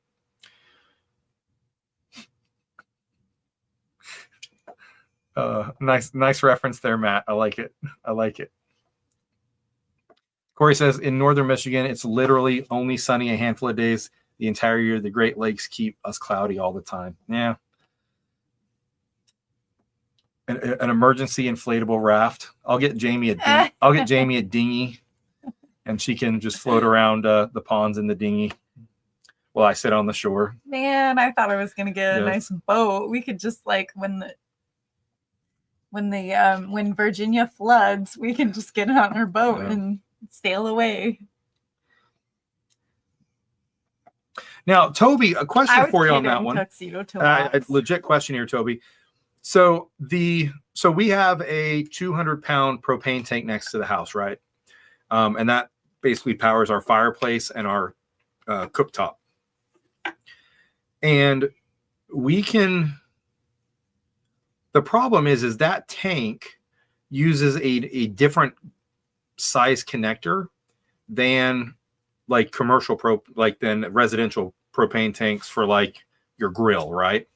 Nice reference there, Matt. I like it. I like it. Corey says in northern Michigan, it's literally only sunny a handful of days the entire year. The Great Lakes keep us cloudy all the time. Yeah. An emergency inflatable raft. I'll get Jamie a dinghy, and she can just float around the ponds in the dinghy while I sit on the shore. Man, I thought I was gonna get a nice boat. We could just like when Virginia floods, we can just get on our boat and sail away. Now, Toby, a question for you on that one. Tuxedo a legit question here, Toby. So we have a 200-pound propane tank next to the house, right? And that basically powers our fireplace and our cooktop. And the problem is that tank uses a different size connector than like than residential propane tanks for like your grill, right?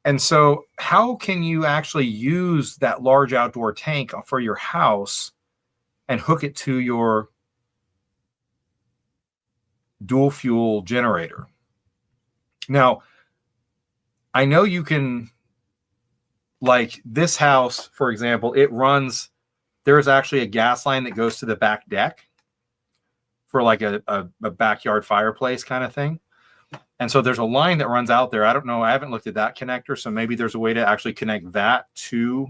And so how can you actually use that large outdoor tank for your house and hook it to your dual fuel generator? Now, I know you can, like this house, for example, there's actually a gas line that goes to the back deck for like a backyard fireplace kind of thing. And so there's a line that runs out there. I don't know. I haven't looked at that connector. So maybe there's a way to actually connect that to,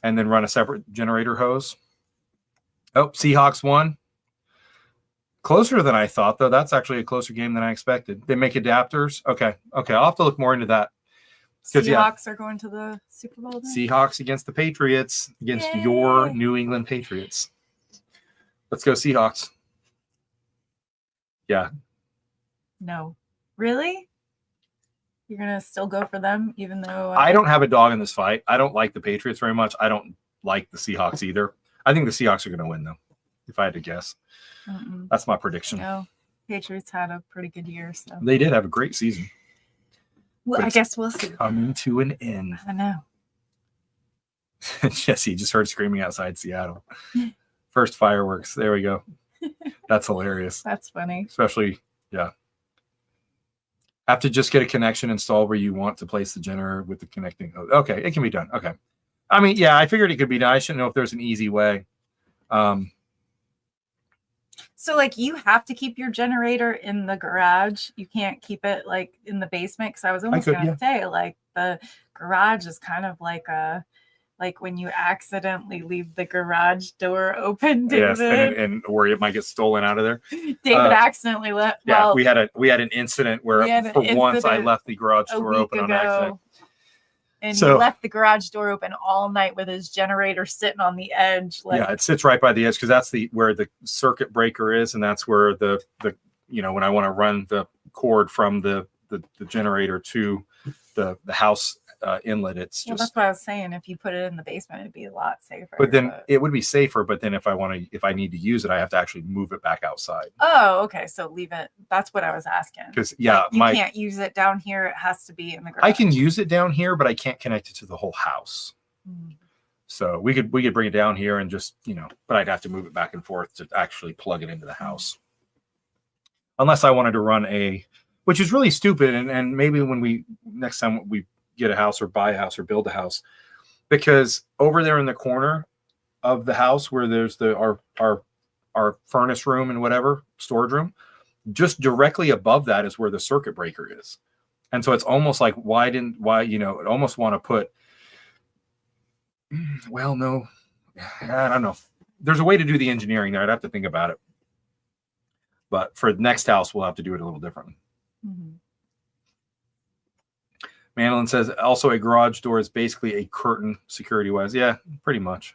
and then run a separate generator hose. Oh, Seahawks won. Closer than I thought, though. That's actually a closer game than I expected. They make adapters. Okay. I'll have to look more into that. Seahawks are going to the Super Bowl then? Seahawks against the Patriots, against your New England Patriots. Let's go Seahawks. Yeah. No. Really? You're going to still go for them, even though... I don't have a dog in this fight. I don't like the Patriots very much. I don't like the Seahawks either. I think the Seahawks are going to win, though, if I had to guess. That's my prediction. No. Patriots had a pretty good year. So they did have a great season. Well, I guess we'll see. Coming to an end. I know. Jesse just heard screaming outside Seattle. First fireworks. There we go. That's hilarious. That's funny. Especially, yeah. Have to just get a connection installed where you want to place the generator with the connecting hose. Okay, it can be done. Okay. I mean, yeah, I figured it could be done. I shouldn't know if there's an easy way. So, like, you have to keep your generator in the garage. You can't keep it, like, in the basement. Because I was almost going to say, like, the garage is kind of like when you accidentally leave the garage door open, David. Yes, and where it might get stolen out of there. David accidentally left. Yeah, well, we had an incident where once I left the garage door open on accident. And he left the garage door open all night with his generator sitting on the edge. Like, yeah, it sits right by the edge because that's where the circuit breaker is, and that's where the when I want to run the cord from the generator to the house inlet, it's just. That's what I was saying. If you put it in the basement, it'd be a lot safer. But then it would be safer. But then if I need to use it, I have to actually move it back outside. Oh, okay. So leave it. That's what I was asking. Because you can't use it down here. It has to be in the garage. I can use it down here, but I can't connect it to the whole house. So we could bring it down here and just but I'd have to move it back and forth to actually plug it into the house. Unless I wanted to run which is really stupid, and maybe when next time we get a house or buy a house or build a house, because over there in the corner of the house where there's our furnace room and whatever storage room, just directly above that is where the circuit breaker is. And so it's almost like, why, it almost want to put, well, no, I don't know. There's a way to do the engineering there. I'd have to think about it. But for the next house, we'll have to do it a little differently. Mm-hmm. Manolin says, also a garage door is basically a curtain security-wise. Yeah, pretty much.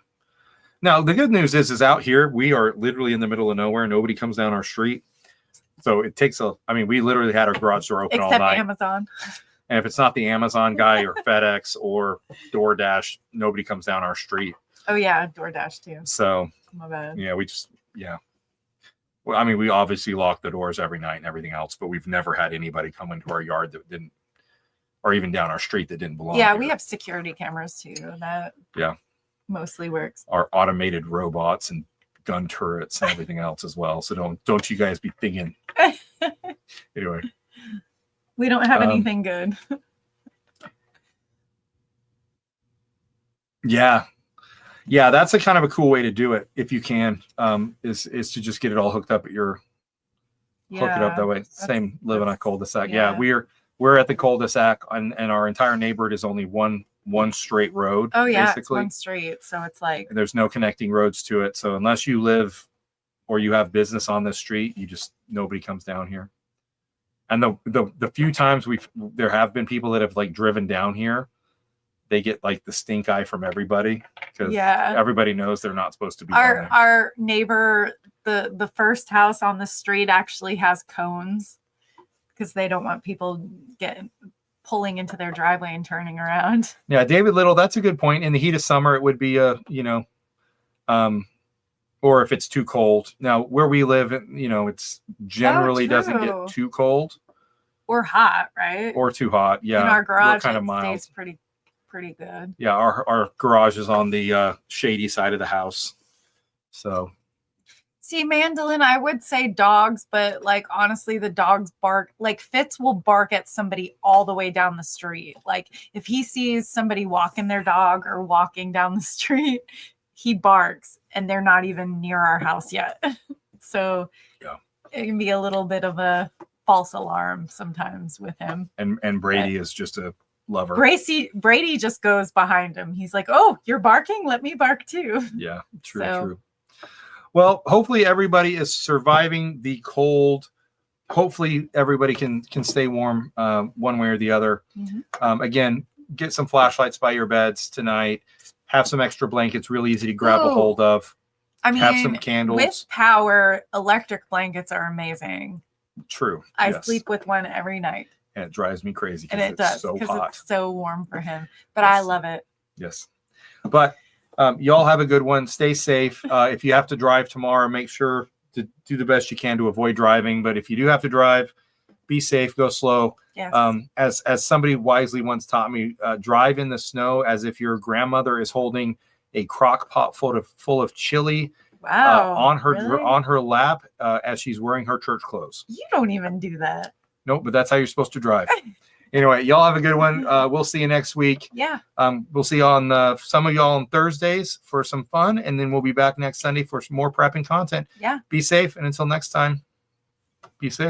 Now, the good news is out here, we are literally in the middle of nowhere. Nobody comes down our street. So it takes we literally had our garage door open all night. Except Amazon. And if it's not the Amazon guy or FedEx or DoorDash, nobody comes down our street. Oh, yeah, DoorDash too. So, my bad. Yeah, Well, we obviously lock the doors every night and everything else, but we've never had anybody come into our yard that didn't, or even down our street that didn't belong. Yeah, here. we have security cameras too. That mostly works. Our automated robots and gun turrets and everything else as well. So don't you guys be thinking. Anyway, we don't have anything good. Yeah, that's a kind of a cool way to do it if you can. Is to just get it all hooked up at your hook it up that way. Same living on a cul-de-sac. Yeah, we're at the cul-de-sac and our entire neighborhood is only one straight road. Oh yeah, basically. it's one street, so it's like and there's no connecting roads to it. So unless you live or you have business on this street, nobody comes down here. And the few times there have been people that have like driven down here, they get like the stink eye from everybody because everybody knows they're not supposed to be. Our neighbor, the first house on the street actually has cones because they don't want people pulling into their driveway and turning around. Yeah, David Little, that's a good point. In the heat of summer, it would be or if it's too cold. Now, where we live, it's generally doesn't get too cold or hot, right? Or too hot. Yeah, in our garage, kind of mild. Stays pretty good. Yeah, our garage is on the shady side of the house. So, see, Mandolin, I would say dogs, but like honestly, the dogs bark. Like Fitz will bark at somebody all the way down the street. Like if he sees somebody walking their dog or walking down the street, he barks, and they're not even near our house yet. So it can be a little bit of a false alarm sometimes with him. And Brady is just a lover. Brady just goes behind him. He's like, "Oh, you're barking? Let me bark too." Yeah, true. Well, hopefully everybody is surviving the cold. Hopefully everybody can stay warm one way or the other. Mm-hmm. Again, get some flashlights by your beds tonight. Have some extra blankets, real easy to grab a hold of. Have some candles. With power, electric blankets are amazing. True. I sleep with one every night. And it drives me crazy because it's so hot. It's so warm for him. But I love it. Yes. But y'all have a good one. Stay safe. If you have to drive tomorrow, make sure to do the best you can to avoid driving. But if you do have to drive, be safe, go slow. Yes. As somebody wisely once taught me, drive in the snow as if your grandmother is holding a crock pot full of chili on her lap as she's wearing her church clothes. You don't even do that. Nope, but that's how you're supposed to drive. Anyway, y'all have a good one. We'll see you next week. Yeah. We'll see you on some of y'all on Thursdays for some fun, and then we'll be back next Sunday for some more prepping content. Yeah. Be safe, and until next time, be safe.